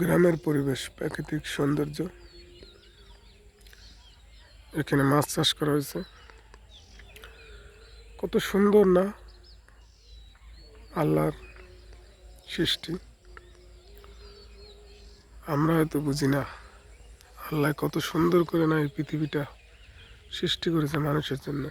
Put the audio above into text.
গ্রামের পরিবেশ, প্রাকৃতিক সৌন্দর্য। এখানে মাছ চাষ করা হয়েছে। কত সুন্দর না আল্লাহর সৃষ্টি। আমরা হয়তো বুঝি না আল্লাহ কত সুন্দর করে না এই পৃথিবীটা সৃষ্টি করেছে মানুষের জন্য।